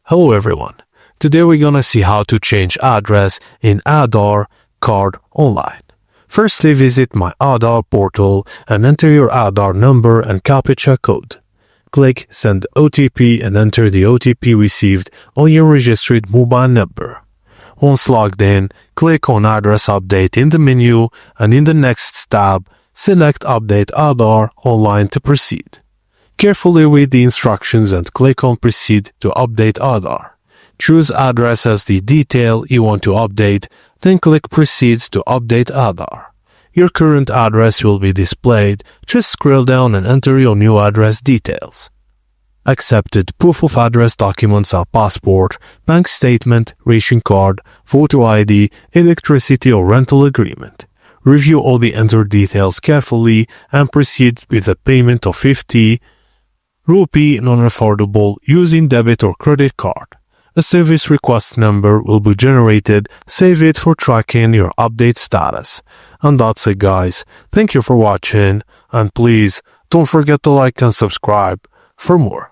Hello everyone. Today we're gonna see how to change address in Aadhaar card online. Firstly, visit my Aadhaar portal and enter your Aadhaar number and CAPTCHA code. Click Send OTP and enter the OTP received on your registered mobile number. Once logged in, click on Address Update in the menu and in the Next tab, select Update Aadhaar online to proceed. Carefully read the instructions and click on Proceed to update Aadhaar. Choose Address as the detail you want to update, then click Proceed to update Aadhaar. Your current address will be displayed. Just scroll down and enter your new address details. Accepted proof of address documents are passport, bank statement, ration card, photo ID, electricity or rental agreement. Review all the entered details carefully and proceed with the payment of 50 rupee non-refundable using debit or credit card. A service request number will be generated. Save it for tracking your update status. And that's it, guys. Thank you for watching, and please don't forget to like and subscribe for more.